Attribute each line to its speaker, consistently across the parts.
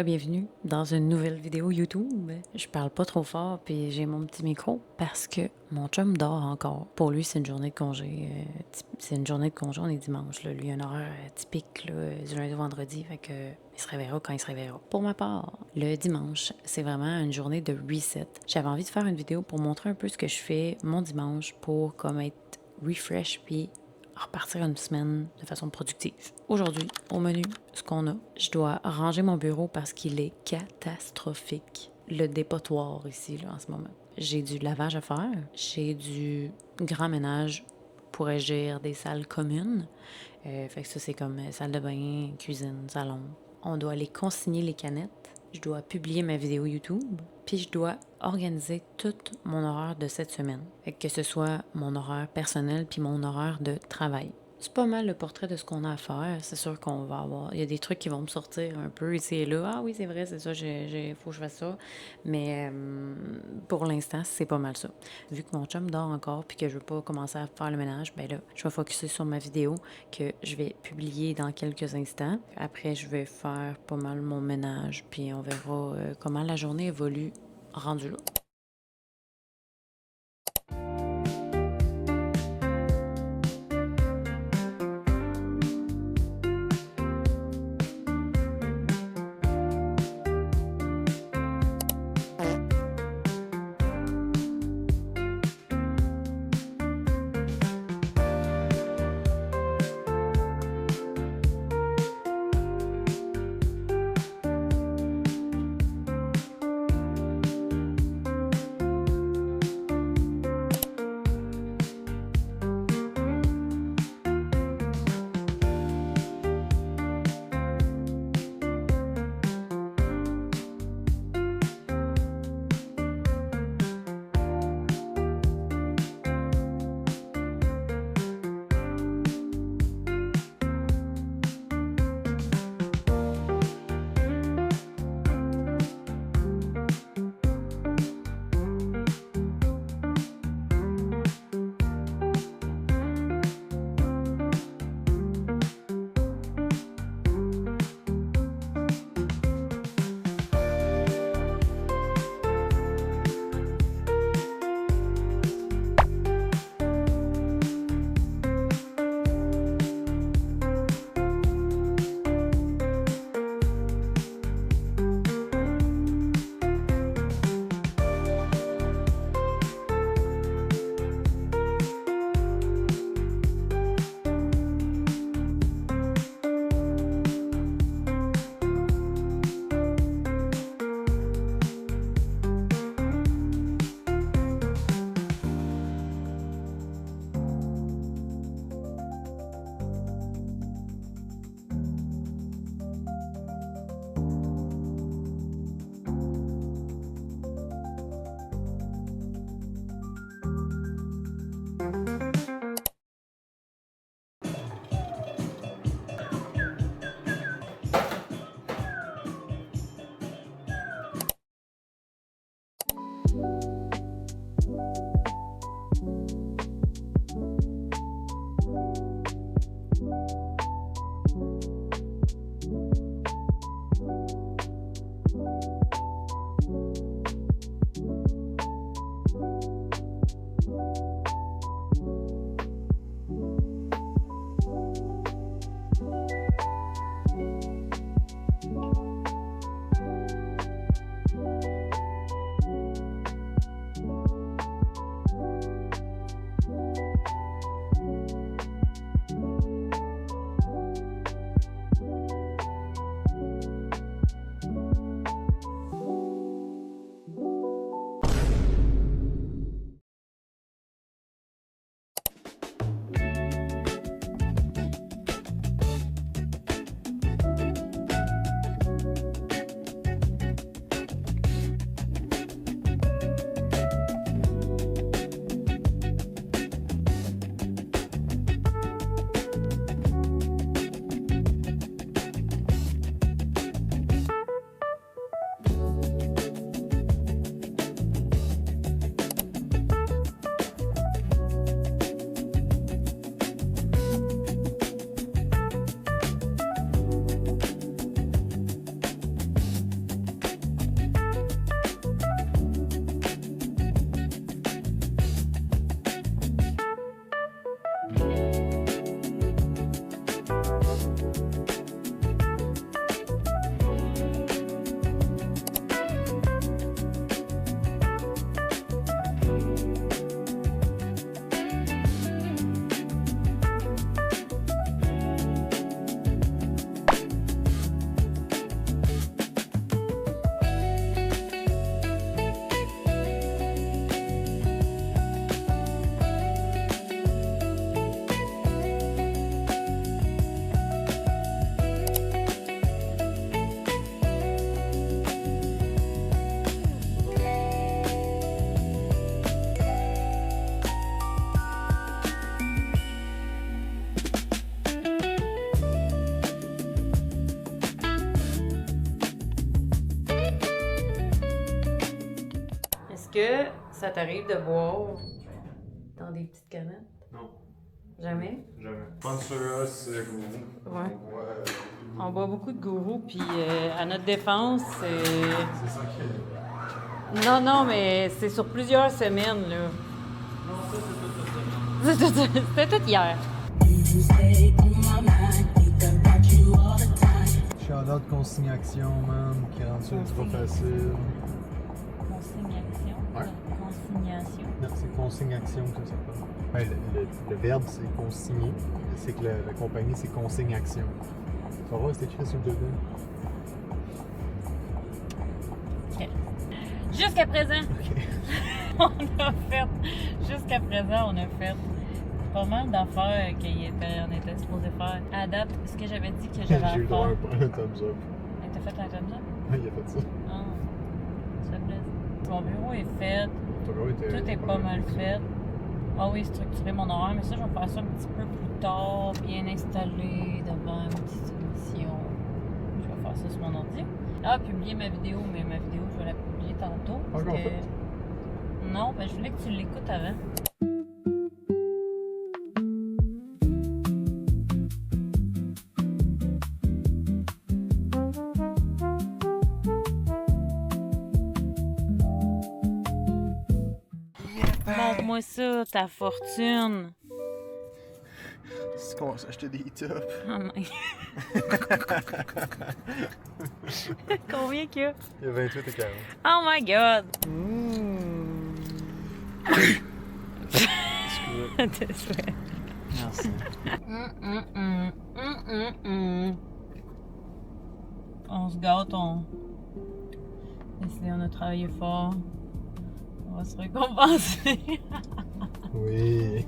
Speaker 1: bienvenue dans une nouvelle vidéo YouTube. Je parle pas trop fort puis j'ai mon petit micro parce que mon chum dort encore. Pour lui, c'est une journée de congé. On est dimanche. Là. Lui, il a un horaire typique du lundi au vendredi. Fait que il se réveillera quand il se réveillera. Pour ma part, le dimanche, c'est vraiment une journée de reset. J'avais envie de faire une vidéo pour montrer un peu ce que je fais mon dimanche pour comme être refresh puis repartir une semaine de façon productive. Aujourd'hui, au menu, ce qu'on a, je dois ranger mon bureau parce qu'il est catastrophique. Le dépotoir ici, là, en ce moment. J'ai du lavage à faire, j'ai du grand ménage pour agir des salles communes. Fait que ça, c'est comme salle de bain, cuisine, salon. On doit aller consigner les canettes. Je dois publier ma vidéo YouTube. Puis je dois organiser tout mon horaire de cette semaine. Fait que ce soit mon horaire personnel puis mon horaire de travail. C'est pas mal le portrait de ce qu'on a à faire. C'est sûr qu'on va avoir... Il y a des trucs qui vont me sortir un peu ici et là. Ah oui, c'est vrai, c'est ça, faut que je fasse ça. Mais pour l'instant, c'est pas mal ça. Vu que mon chum dort encore puis que je veux pas commencer à faire le ménage, ben là, je vais focusser sur ma vidéo que je vais publier dans quelques instants. Après, je vais faire pas mal mon ménage puis on verra comment la journée évolue rendu là. que ça t'arrive de boire dans des petites canettes?
Speaker 2: Non.
Speaker 1: Jamais?
Speaker 2: Jamais. Panceros, gourou.
Speaker 1: Ouais.
Speaker 2: On voit,
Speaker 1: On boit beaucoup de gourou, puis à notre défense,
Speaker 2: c'est ça qui est.
Speaker 1: Non, mais c'est sur plusieurs semaines, là.
Speaker 2: Non, ça, c'est tout ça.
Speaker 1: C'était tout hier.
Speaker 3: Shout-out Consignation, man, qui rend ça ultra facile.
Speaker 1: Consignation?
Speaker 3: Ouais.
Speaker 1: Consignation.
Speaker 3: Non, c'est Consignation que ça s'appelle. Ben, le verbe, c'est consigner. C'est que la compagnie, c'est Consignation. Tu vas voir, c'est écrit sur le devant.
Speaker 1: OK. Jusqu'à présent, Jusqu'à présent, on a fait pas mal d'affaires qu'on était supposé faire. À date, ce que j'avais dit que j'avais à
Speaker 3: J'ai eu le droit
Speaker 1: faire.
Speaker 3: à un thumbs up.
Speaker 1: T'as fait un thumbs up?
Speaker 3: Ouais, il a fait ça.
Speaker 1: Ah, ça fait plaisir. Mon bureau est fait.
Speaker 3: Ton bureau était
Speaker 1: Tout est pas mal fait. Ah oui, structurer mon horaire, mais ça, je vais faire ça un petit peu plus tard, bien installé, devant une petite émission. Je vais faire ça sur mon ordi. Ah, publier ma vidéo, mais ma vidéo, je vais la publier tantôt.
Speaker 3: Pas encore fait?
Speaker 1: Non, ben je voulais que tu l'écoutes avant. Montre-moi ça, ta fortune.
Speaker 3: C'est qu'on s'achetait des tops.
Speaker 1: Oh my... Combien qu'il y a?
Speaker 3: Il y a 28 et 40.
Speaker 1: Oh my god!
Speaker 3: Excusez. Merci.
Speaker 1: On se gâte, décidé, on a travaillé fort. On va se récompenser.
Speaker 3: Oui.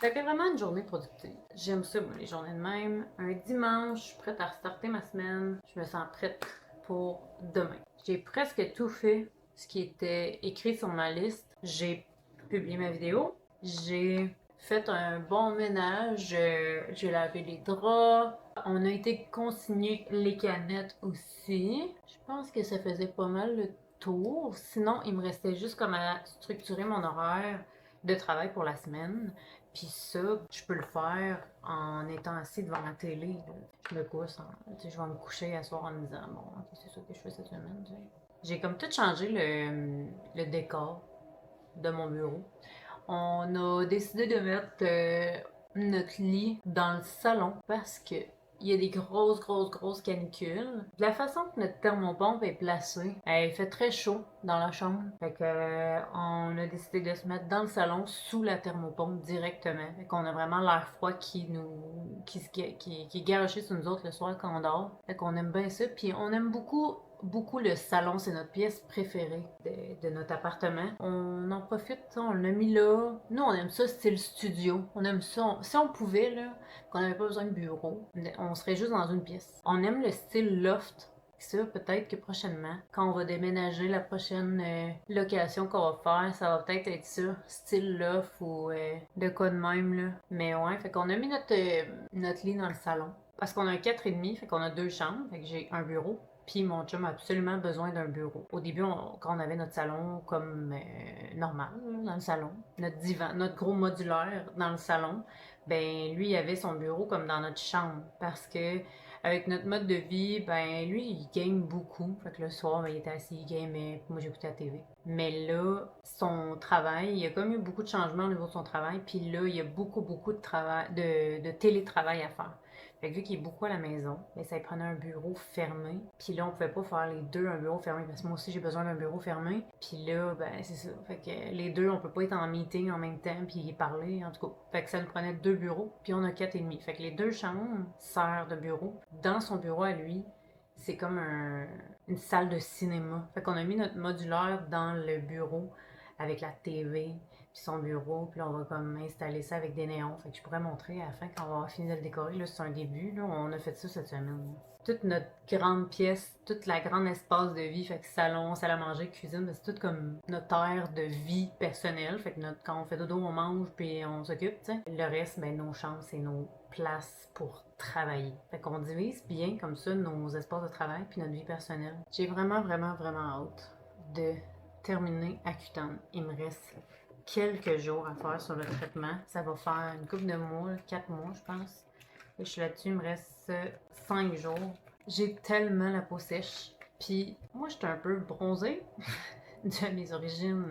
Speaker 1: C'était vraiment une journée productive. J'aime ça, moi, les journées de même. Un dimanche, je suis prête à restarter ma semaine. Je me sens prête pour demain. J'ai presque tout fait ce qui était écrit sur ma liste. J'ai publié ma vidéo. J'ai fait un bon ménage. J'ai lavé les draps. On a été consigner les canettes aussi. Je pense que ça faisait pas mal le tour. Sinon, il me restait juste comme à structurer mon horaire de travail pour la semaine. Puis ça, je peux le faire en étant assis devant la télé. Là. Je me couche, je vais me coucher à soir en me disant, bon, ok, c'est ça que je fais cette semaine. T'sais. J'ai comme tout changé le décor de mon bureau. On a décidé de mettre notre lit dans le salon parce que il y a des grosses canicules. De la façon que notre thermopompe est placée, elle fait très chaud dans la chambre. Fait que on a décidé de se mettre dans le salon sous la thermopompe directement. Fait qu'on a vraiment l'air froid qui est garoché sur nous autres le soir quand on dort. Fait qu'on aime bien ça. Puis on aime beaucoup le salon, c'est notre pièce préférée de notre appartement. On en profite, on l'a mis là. Nous, on aime ça style studio. On aime ça. Si on pouvait, là, qu'on n'avait pas besoin de bureau, on serait juste dans une pièce. On aime le style loft. Ça, peut-être que prochainement, quand on va déménager, la prochaine location qu'on va faire, ça va peut-être être ça, style loft ou de quoi de même, là. Mais ouais, fait qu'on a mis notre lit dans le salon. Parce qu'on a un 4,5, fait qu'on a 2 chambres, fait que j'ai un bureau Puis mon chum a absolument besoin d'un bureau. Au début, quand on avait notre salon comme normal, là, dans le salon, notre divan, notre gros modulaire dans le salon, ben lui, il avait son bureau comme dans notre chambre. Parce que avec notre mode de vie, ben lui, il game beaucoup. Fait que le soir, ben, il était assis, il gamait, puis moi j'écoutais la TV. Mais là, son travail, il y a comme eu beaucoup de changements au niveau de son travail, puis là, il y a beaucoup de travail, de télétravail à faire. Fait que vu qu'il est beaucoup à la maison, ben, ça lui prenait un bureau fermé. Puis là, on pouvait pas faire les deux un bureau fermé parce que moi aussi j'ai besoin d'un bureau fermé. Puis là, ben c'est ça. Fait que les deux, on peut pas être en meeting en même temps puis parler, en tout cas. Fait que ça nous prenait deux bureaux, puis on a 4,5. Fait que les deux chambres servent de bureau. Dans son bureau à lui, c'est comme une salle de cinéma. Fait qu'on a mis notre modulaire dans le bureau avec la TV, puis son bureau, puis là, on va comme installer ça avec des néons. Fait que je pourrais montrer à la fin quand on va avoir fini de le décorer. Là, c'est un début. Là, on a fait ça cette semaine. Toute notre grande pièce, toute la grande espace de vie, fait que salon, salle à manger, cuisine, ben, c'est tout comme notre aire de vie personnelle. Fait que quand on fait dodo, on mange, puis on s'occupe, tu sais. Le reste, ben, nos chambres, c'est nos places pour travailler. Fait qu'on divise bien comme ça nos espaces de travail puis notre vie personnelle. J'ai vraiment hâte de terminer Accutane. Il me reste quelques jours à faire sur le traitement. Ça va faire une couple de mois, 4 mois, je pense. Et je suis là-dessus, il me reste 5 jours. J'ai tellement la peau sèche. Puis moi, j'étais un peu bronzée de mes origines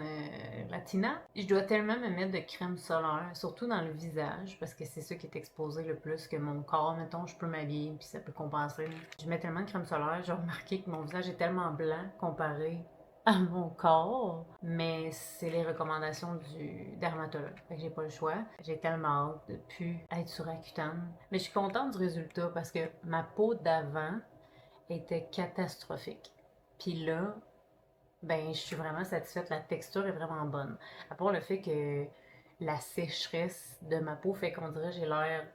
Speaker 1: latinas. Je dois tellement me mettre de crème solaire, surtout dans le visage, parce que c'est ça qui est exposé le plus que mon corps. Mettons, je peux m'habiller, puis ça peut compenser. Je mets tellement de crème solaire, j'ai remarqué que mon visage est tellement blanc comparé à mon corps, mais c'est les recommandations du dermatologue. Fait que j'ai pas le choix. J'ai tellement hâte de plus être sur Accutane. Mais je suis contente du résultat parce que ma peau d'avant était catastrophique. Puis là, ben, je suis vraiment satisfaite. La texture est vraiment bonne. À part le fait que la sécheresse de ma peau fait qu'on dirait que j'ai l'air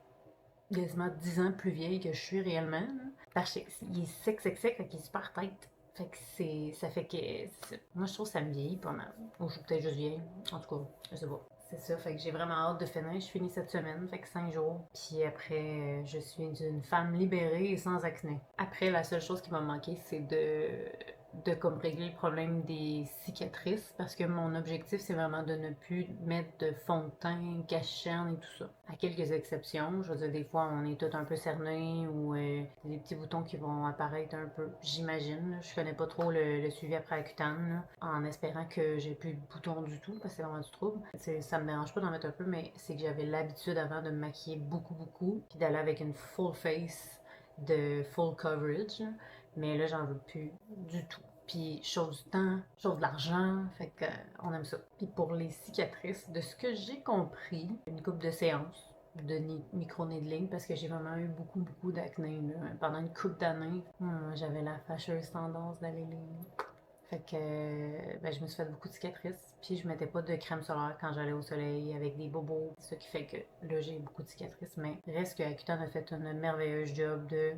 Speaker 1: quasiment 10 ans plus vieille que je suis réellement. Là. Parce qu'il est sec, fait qu'il est super tête. Fait que ça fait que, moi je trouve que ça me vieillit pas mal. Ou je suis peut-être juste vieille. En tout cas, je sais pas. C'est ça, fait que j'ai vraiment hâte de finir. Je finis cette semaine, fait que 5 jours. Puis après, je suis une femme libérée et sans acné. Après, la seule chose qui m'a manqué, c'est de comme régler le problème des cicatrices parce que mon objectif c'est vraiment de ne plus mettre de fond de teint, cache-cerne et tout ça. À quelques exceptions, je veux dire des fois on est tout un peu cerné ou des petits boutons qui vont apparaître un peu, j'imagine. Je connais pas trop le suivi après Accutane en espérant que j'ai plus de boutons du tout parce que c'est vraiment du trouble. Ça me dérange pas d'en mettre un peu mais c'est que j'avais l'habitude avant de me maquiller beaucoup puis d'aller avec une full face de full coverage. Mais là, j'en veux plus du tout. Puis, chose du temps, chose de l'argent, fait que on aime ça. Puis pour les cicatrices, de ce que j'ai compris, une couple de séances de micro-needling parce que j'ai vraiment eu beaucoup d'acné pendant une couple d'années. J'avais la fâcheuse tendance d'aller les fait que ben, je me suis fait beaucoup de cicatrices. Puis je mettais pas de crème solaire quand j'allais au soleil avec des bobos. Ce qui fait que là j'ai beaucoup de cicatrices. Mais reste que Accutane a fait un merveilleux job de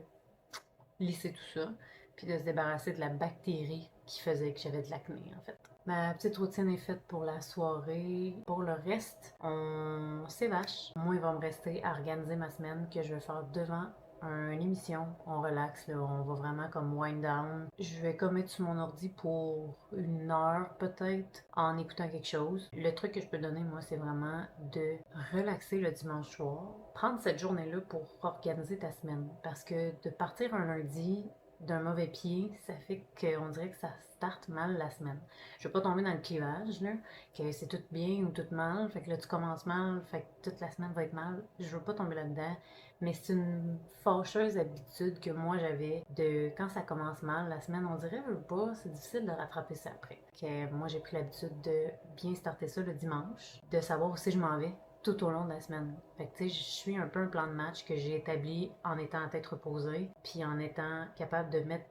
Speaker 1: lisser tout ça. Puis de se débarrasser de la bactérie qui faisait que j'avais de l'acné en fait. Ma petite routine est faite pour la soirée. Pour le reste, on s'évache. Moi, il va me rester à organiser ma semaine que je vais faire devant une émission, on relaxe, là, on va vraiment comme wind down. Je vais comme être sur mon ordi pour 1 heure peut-être en écoutant quelque chose. Le truc que je peux donner, moi, c'est vraiment de relaxer le dimanche soir. Prendre cette journée-là pour organiser ta semaine. Parce que de partir un lundi d'un mauvais pied, ça fait qu'on dirait que ça starte mal la semaine. Je veux pas tomber dans le clivage, là, que c'est tout bien ou tout mal, fait que là tu commences mal, fait que toute la semaine va être mal. Je veux pas tomber là-dedans, mais c'est une fâcheuse habitude que moi j'avais de quand ça commence mal la semaine, on dirait je veux pas, c'est difficile de rattraper ça après. Que moi j'ai pris l'habitude de bien starter ça le dimanche, de savoir où c'est je m'en vais tout au long de la semaine. Fait que tu sais, je suis un peu un plan de match que j'ai établi en étant à tête reposée, puis en étant capable de mettre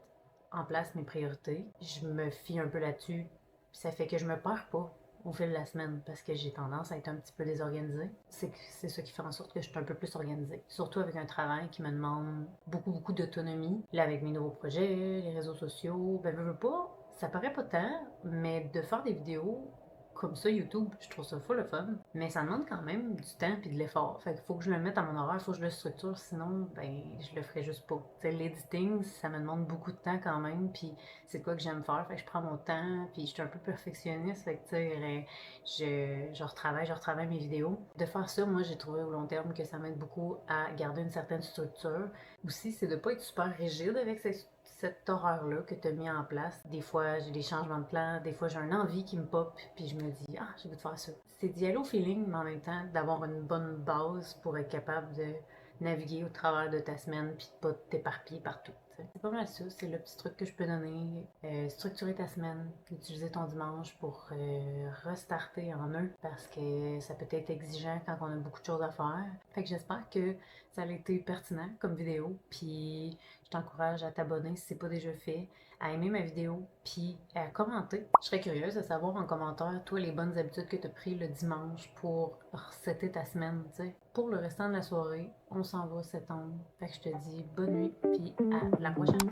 Speaker 1: en place mes priorités. Je me fie un peu là-dessus, puis ça fait que je me perds pas au fil de la semaine parce que j'ai tendance à être un petit peu désorganisée. C'est ça qui fait en sorte que je suis un peu plus organisée. Surtout avec un travail qui me demande beaucoup d'autonomie. Là, avec mes nouveaux projets, les réseaux sociaux, ben veux pas, ça paraît pas tant, mais de faire des vidéos comme ça, YouTube, je trouve ça full le fun, mais ça demande quand même du temps puis de l'effort. Fait qu'il faut que je le mette à mon horaire, il faut que je le structure, sinon, ben, je le ferai juste pas. Tu sais, l'editing, ça me demande beaucoup de temps quand même, puis c'est quoi que j'aime faire, fait que je prends mon temps, puis je suis un peu perfectionniste, fait que, tu sais, je retravaille mes vidéos. De faire ça, moi, j'ai trouvé au long terme que ça m'aide beaucoup à garder une certaine structure. Aussi, c'est de pas être super rigide avec cet horaire-là que tu as mis en place. Des fois, j'ai des changements de plan, des fois, j'ai une envie qui me pop, puis je me dis, ah, j'ai goût de faire ça. C'est d'y aller au feeling, mais en même temps, d'avoir une bonne base pour être capable de naviguer au travers de ta semaine, puis de pas t'éparpiller partout. C'est pas mal ça, c'est le petit truc que je peux donner. Structurer ta semaine, utiliser ton dimanche pour restarter en eux, parce que ça peut être exigeant quand on a beaucoup de choses à faire. Fait que j'espère que ça a été pertinent comme vidéo, puis je t'encourage à t'abonner si c'est pas déjà fait, à aimer ma vidéo, puis à commenter. Je serais curieuse de savoir en commentaire, toi, les bonnes habitudes que tu as prises le dimanche pour resetter ta semaine, tu sais. Pour le restant de la soirée, on s'en va s'étendre. Fait que je te dis bonne nuit, puis à la prochaine.